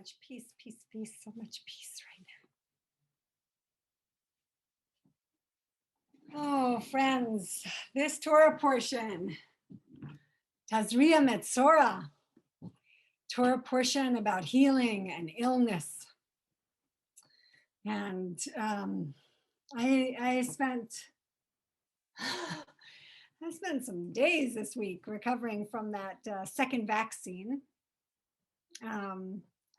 much peace, peace, peace, so much peace right now. Oh, friends, this Torah portion, Tazria Metzora, Torah portion about healing and illness. And I spent some days this week recovering from that second vaccine.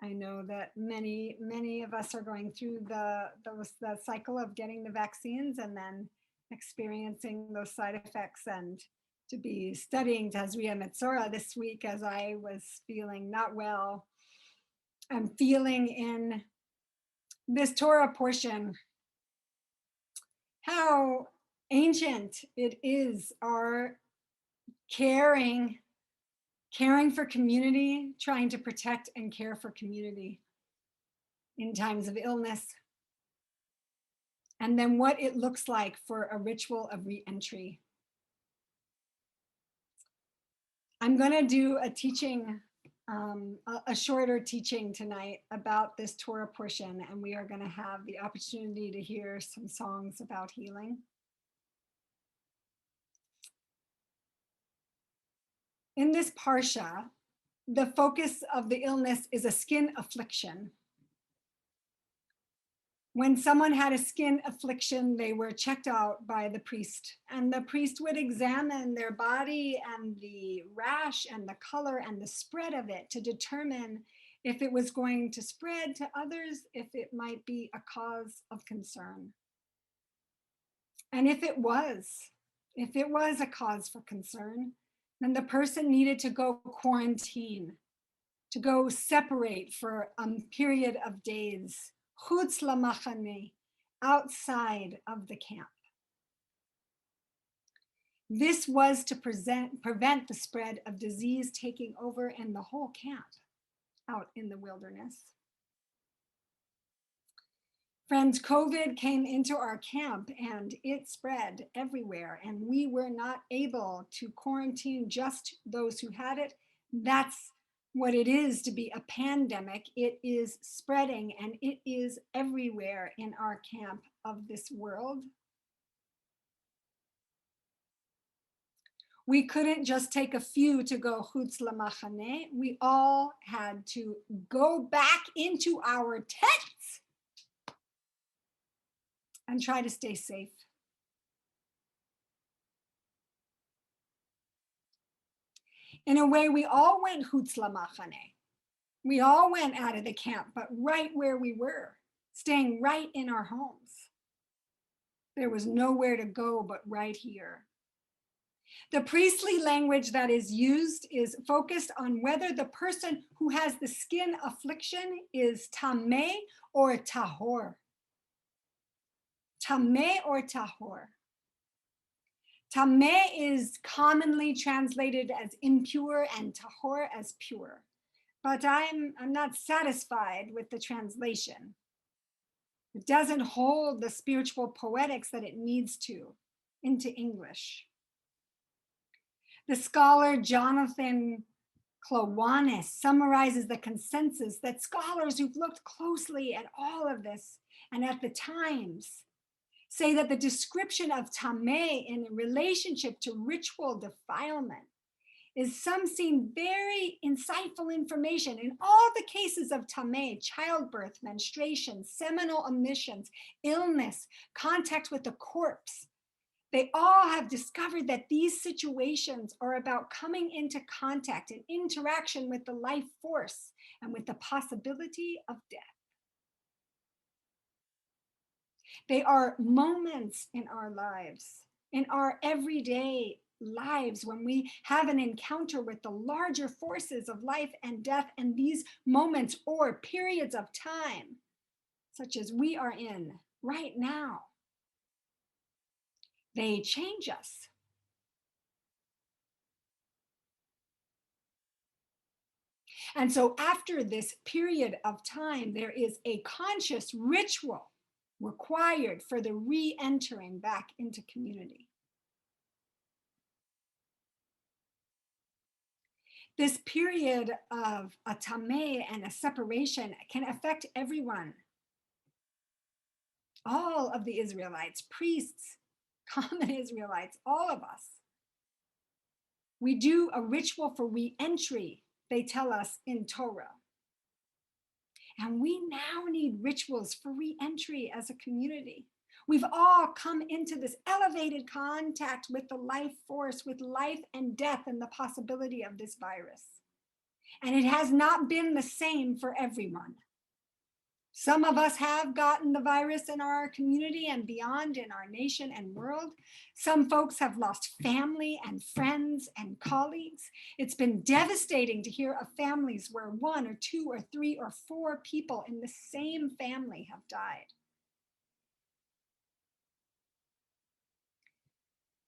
I know that many of us are going through the cycle of getting the vaccines and then experiencing those side effects, and to be studying Tazria Metzora this week as I was feeling not well. I'm feeling in this Torah portion how ancient it is, our caring for community, trying to protect and care for community in times of illness. And then what it looks like for a ritual of re-entry. I'm going to do a teaching, a shorter teaching tonight about this Torah portion, and we are going to have the opportunity to hear some songs about healing. In this parsha, the focus of the illness is a skin affliction. When someone had a skin affliction, they were checked out by the priest, and the priest would examine their body and the rash and the color and the spread of it to determine if it was going to spread to others, if it might be a cause of concern. And if it was a cause for concern, then the person needed to go quarantine, to go separate for a period of days, Hutz lamachane, outside of the camp. This was to prevent the spread of disease taking over in the whole camp out in the wilderness. Friends, COVID came into our camp and it spread everywhere, and we were not able to quarantine just those who had it. That's what it is to be a pandemic. It is spreading and it is everywhere in our camp of this world. We couldn't just take a few to go Hutz lamachane. We all had to go back into our tents and try to stay safe. In a way, we all went Hutz lamachane. We all went out of the camp, but right where we were, staying right in our homes. There was nowhere to go but right here. The priestly language that is used is focused on whether the person who has the skin affliction is tameh or tahor. Tameh or tahor. Tameh is commonly translated as impure and tahor as pure, but I'm not satisfied with the translation. It doesn't hold the spiritual poetics that it needs to into English. The scholar Jonathan Klowanis summarizes the consensus that scholars who've looked closely at all of this and at the times say that the description of tameh in relationship to ritual defilement is some seem very insightful information. In all the cases of tameh, childbirth, menstruation, seminal emissions, illness, contact with the corpse, they all have discovered that these situations are about coming into contact and interaction with the life force and with the possibility of death. They are moments in our lives, in our everyday lives, when we have an encounter with the larger forces of life and death, and these moments or periods of time, such as we are in right now, they change us. And so after this period of time, there is a conscious ritual required for the re-entering back into community. This period of a tameh and a separation can affect everyone. All of the Israelites, priests, common Israelites, all of us. We do a ritual for re-entry, they tell us in Torah. And we now need rituals for re-entry as a community. We've all come into this elevated contact with the life force, with life and death and the possibility of this virus. And it has not been the same for everyone. Some of us have gotten the virus in our community and beyond, in our nation and world. Some folks have lost family and friends and colleagues. It's been devastating to hear of families where 1 or 2 or 3 or 4 people in the same family have died.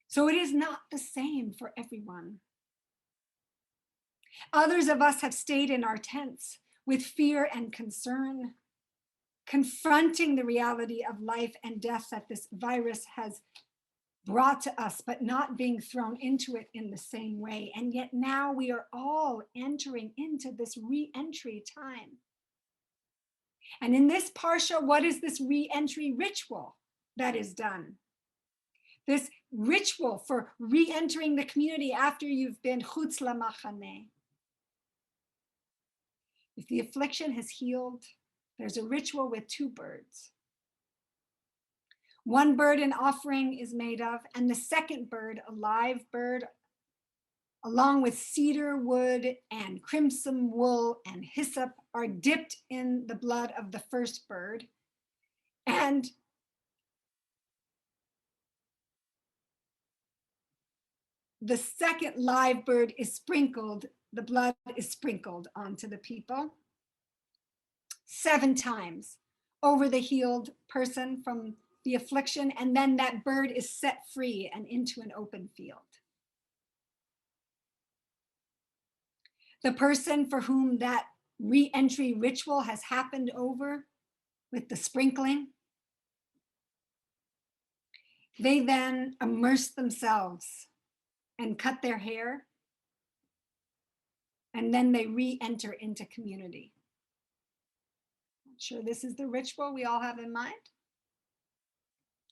So it is not the same for everyone. Others of us have stayed in our tents with fear and concern, confronting the reality of life and death that this virus has brought to us, but not being thrown into it in the same way. And yet now we are all entering into this re-entry time. And in this parsha, what is this re-entry ritual that is done? This ritual for re-entering the community after you've been Hutz lamachaneh. If the affliction has healed, there's a ritual with 2 birds. 1 bird an offering is made of, and the second bird, a live bird, along with cedar wood and crimson wool and hyssop, are dipped in the blood of the first bird. And the second live bird is sprinkled, the blood is sprinkled onto the people 7 times over the healed person from the affliction, and then that bird is set free and into an open field. The person for whom that re-entry ritual has happened over with the sprinkling, they then immerse themselves and cut their hair, and then they re-enter into community. Not sure this is the ritual we all have in mind.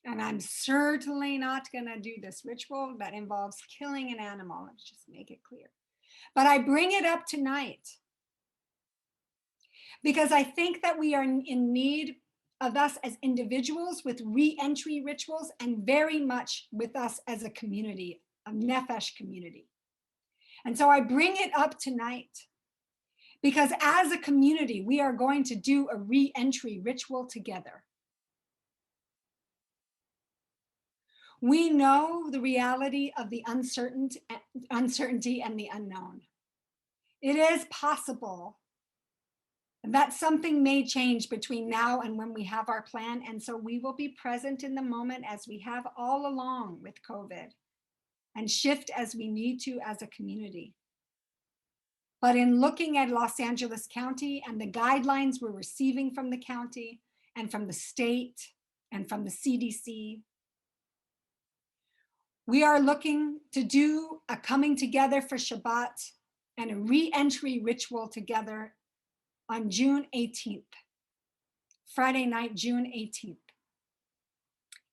And I'm certainly not going to do this ritual that involves killing an animal. Let's just make it clear. But I bring it up tonight because I think that we are in need of us as individuals with re-entry rituals, and very much with us as a community, a Nefesh community. And so I bring it up tonight because as a community, we are going to do a re-entry ritual together. We know the reality of the uncertainty and the unknown. It is possible that something may change between now and when we have our plan. And so we will be present in the moment as we have all along with COVID, and shift as we need to as a community. But in looking at Los Angeles County and the guidelines we're receiving from the county and from the state and from the CDC, we are looking to do a coming together for Shabbat and a re-entry ritual together on June 18th, Friday night, June 18th.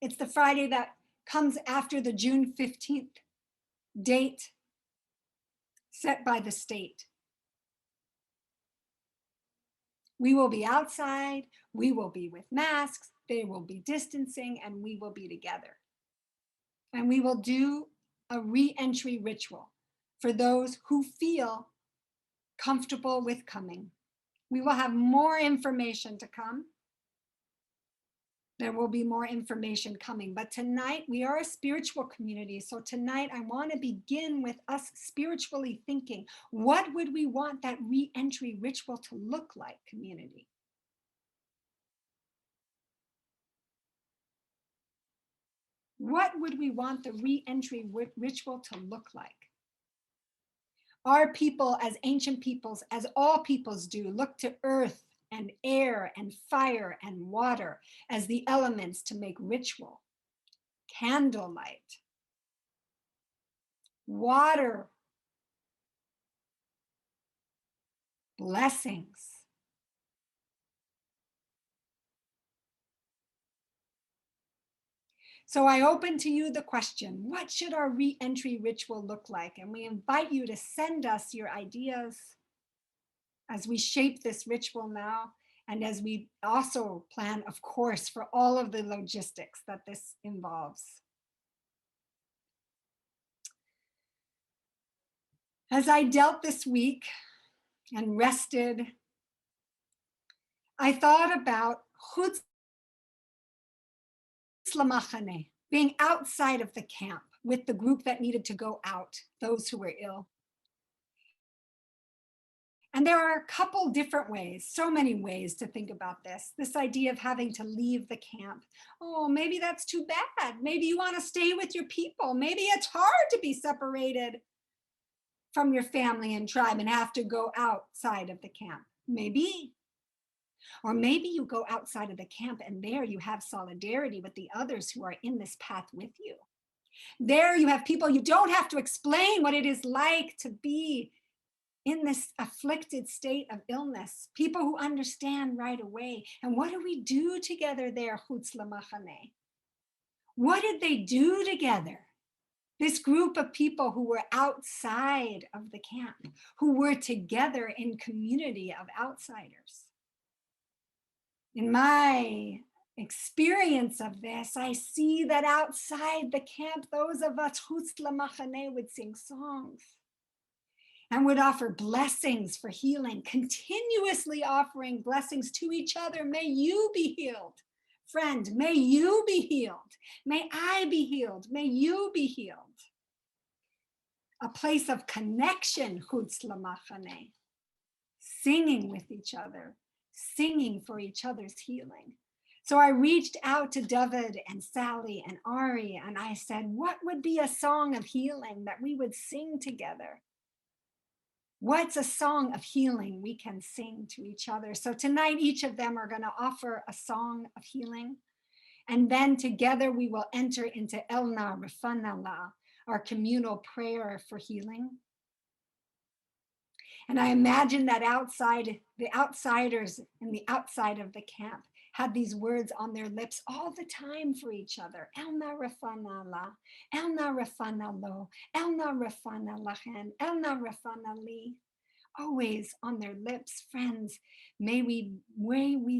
It's the Friday that comes after the June 15th date set by the state. We will be outside, we will be with masks, there will be distancing, and we will be together. And we will do a re-entry ritual for those who feel comfortable with coming. We will have more information to come. There will be more information coming. But tonight, we are a spiritual community. So tonight, I want to begin with us spiritually thinking, what would we want that re-entry ritual to look like, community? What would we want the re-entry ritual to look like? Our people, as ancient peoples, as all peoples do, look to earth and air and fire and water as the elements to make ritual. Candlelight, water, blessings. So I open to you the question, what should our re-entry ritual look like? And we invite you to send us your ideas as we shape this ritual now, and as we also plan, of course, for all of the logistics that this involves. As I dealt this week and rested, I thought about Hutz lamachane, being outside of the camp with the group that needed to go out, those who were ill. And there are a couple different ways, so many ways to think about this. This idea of having to leave the camp. Oh, maybe that's too bad. Maybe you want to stay with your people. Maybe it's hard to be separated from your family and tribe and have to go outside of the camp. Maybe. Or maybe you go outside of the camp and there you have solidarity with the others who are in this path with you. There you have people you don't have to explain what it is like to be in this afflicted state of illness, people who understand right away. And what do we do together there, Hutz lamachane? What did they do together? This group of people who were outside of the camp, who were together in community of outsiders. In my experience of this, I see that outside the camp, those of us Hutz lamachane would sing songs and would offer blessings for healing, continuously offering blessings to each other. May you be healed. Friend, may you be healed. May I be healed. May you be healed. A place of connection, Hutz lamachane, singing with each other, singing for each other's healing. So I reached out to Duvid and Sally and Ari, and I said, what would be a song of healing that we would sing together? What's a song of healing we can sing to each other? So tonight, each of them are going to offer a song of healing. And then together we will enter into Elna Refanala, our communal prayer for healing. And I imagine that the outsiders in the outside of the camp had these words on their lips all the time for each other. Elna refana la, elna refana lo, elna refana lachen, elna refana li. Always on their lips, friends. May we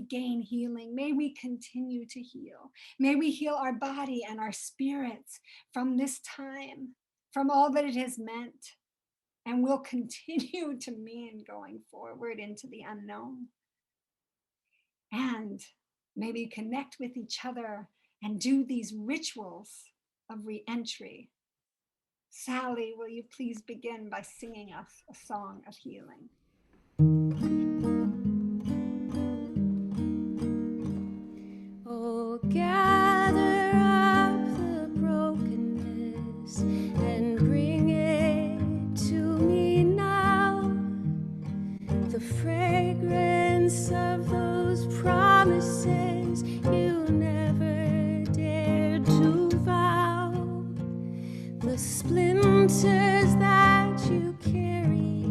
gain healing. May we continue to heal. May we heal our body and our spirits from this time, from all that it has meant, and will continue to mean going forward into the unknown. And may we connect with each other and do these rituals of re-entry. Sally, will you please begin by singing us a song of healing? Oh, gather up the brokenness and bring it to me now. The fragrance of those promises you never dared to vow. The splinters that you carry,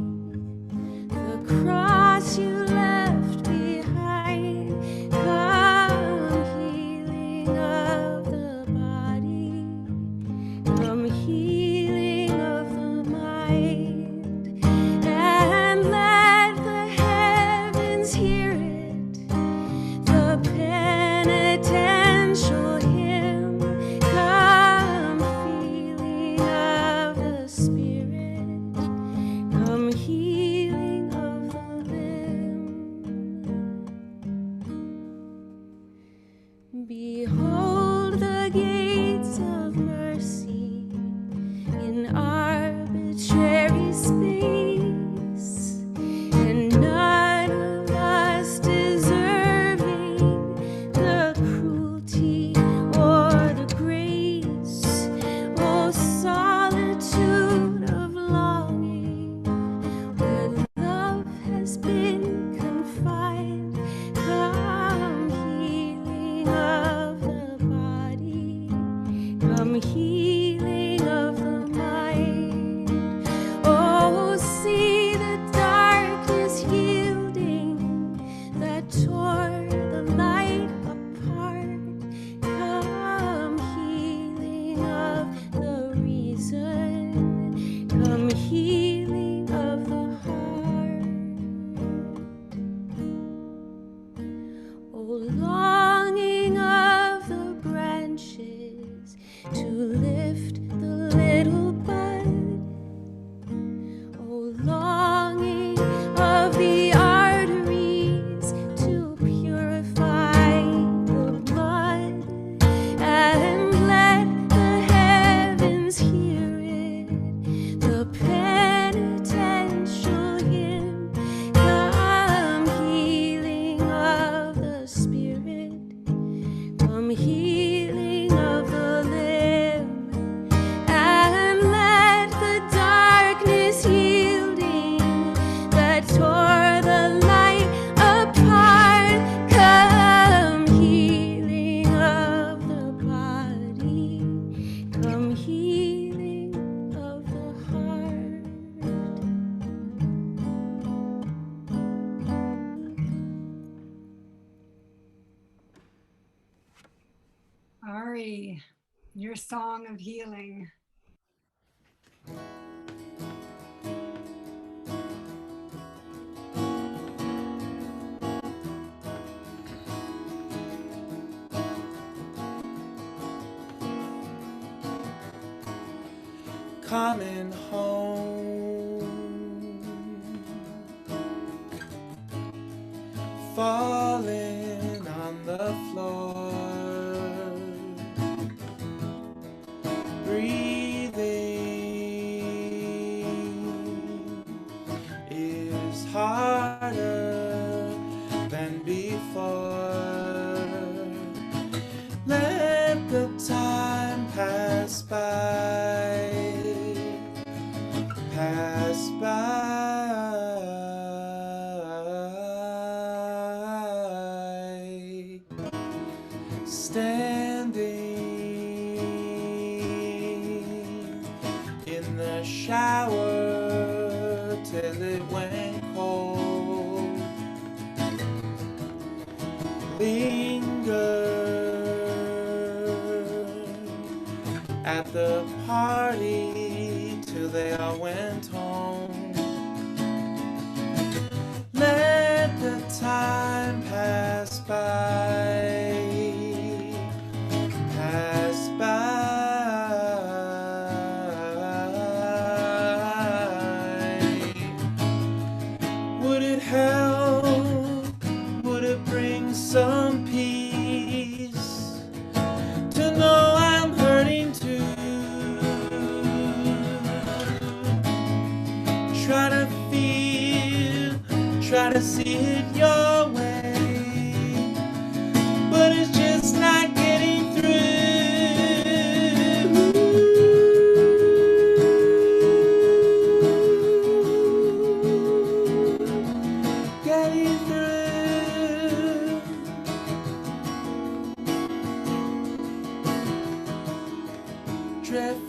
your song of healing. Coming home, falling on the floor, breathing is harder than before. Let the time pass by. Pass by, standing in the shower till it went cold, linger at the party till they all went home. Let the time pass by, pass by. Would it help? Would it bring some peace to know I'm hurting too? Try to feel, try to see it your way, but it's just not getting through. Getting through. Drifting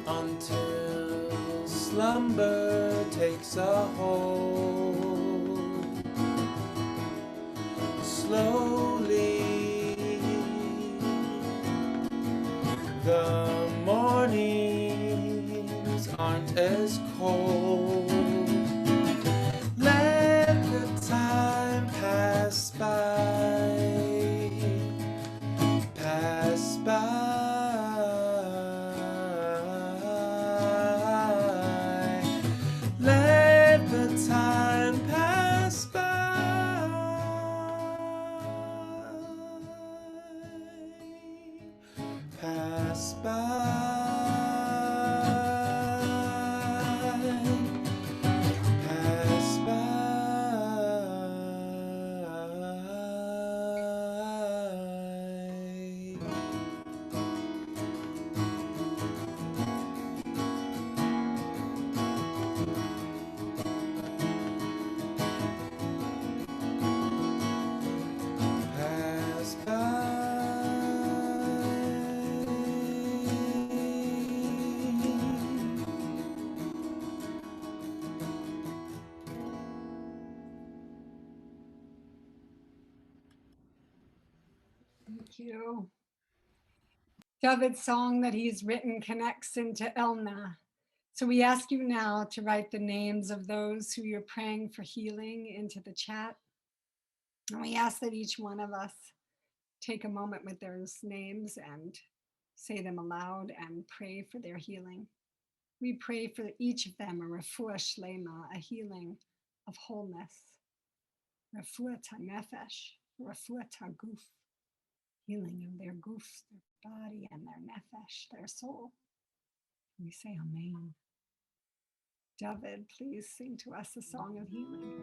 until slumber takes a hold. Slowly the mornings aren't as cold. Let the time pass by, pass by. Let the time pass by, pass by, pass by. Pass Thank you. Duvid's song that he's written connects into Elna. So we ask you now to write the names of those who you're praying for healing into the chat. And we ask that each one of us take a moment with those names and say them aloud and pray for their healing. We pray for each of them a refuah shlema, a healing of wholeness. Refuah nefesh, refuah guf, healing of their guf, their body, and their nefesh, their soul. We say amen. Duvid, please sing to us a song of healing.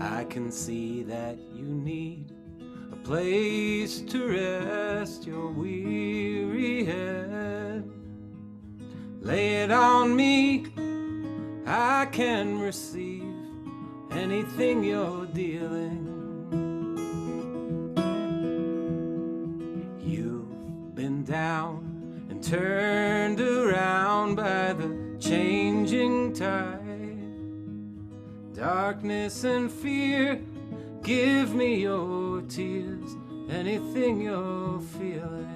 I can see that you need a place to rest. rest your weary head. Lay it on me, I can receive anything you're dealing. You've been down and turned around by the changing tide. Darkness and fear, give me your tears, anything you're feeling.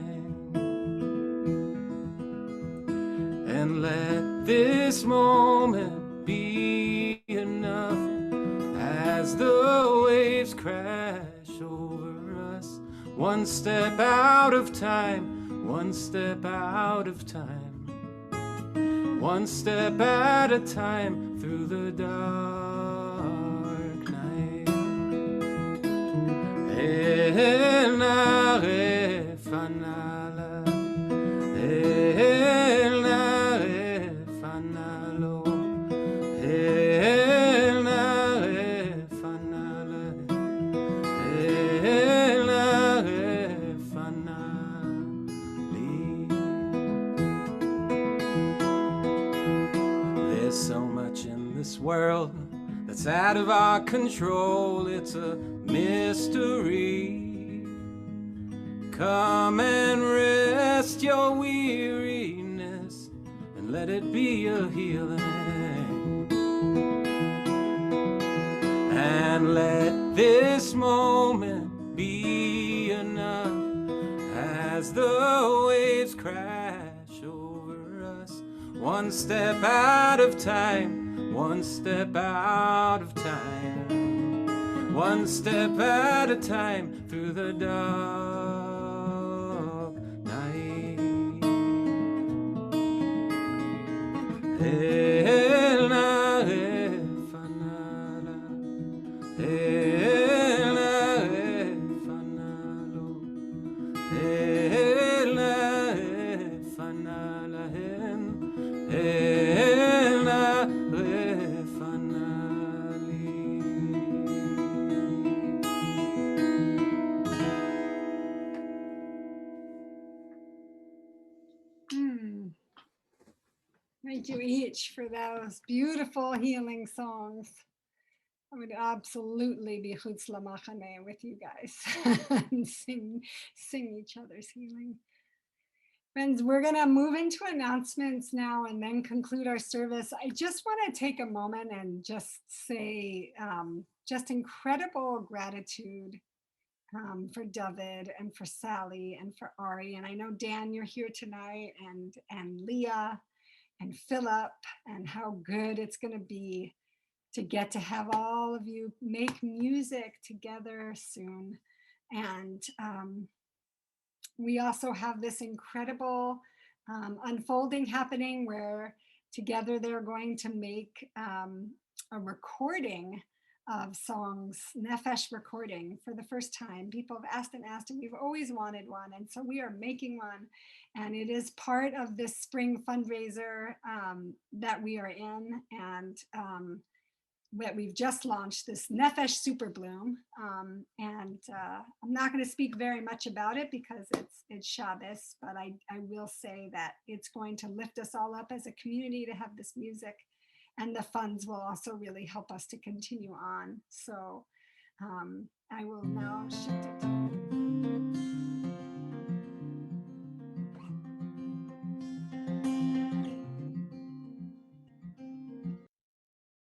And let this moment be enough as the waves crash over us. One step out of time, one step out of time, one step at a time through the dark night. El Naref Anala, El Naref Analo, El Naref Anala, El Naref Anali. There's so much in this world that's out of our control. It's a mystery. Come and rest your weariness and let it be a healing. And let this moment be enough as the waves crash over us. One step out of time, one step out of time, one step at a time through the dark night. El Naref Anala, El Naref Analo, El Naref Anala, El Naref Anali. Thank you each for those beautiful healing songs. I would absolutely be Hutz Lamachane with you guys and sing each other's healing. Friends, we're going to move into announcements now and then conclude our service. I just want to take a moment and just say just incredible gratitude for Duvid and for Sally and for Ari. And I know, Dan, you're here tonight, and Leah and Philip, and how good it's going to be to get to have all of you make music together soon. And we also have this incredible unfolding happening where together they're going to make a recording of songs, Nefesh recording for the first time. People have asked and asked, and we've always wanted one. And so we are making one. And it is part of this spring fundraiser that we are in. And that we've just launched, this Nefesh Super Bloom. I'm not going to speak very much about it because it's Shabbos, but I will say that it's going to lift us all up as a community to have this music, and the funds will also really help us to continue on. So I will now shift it to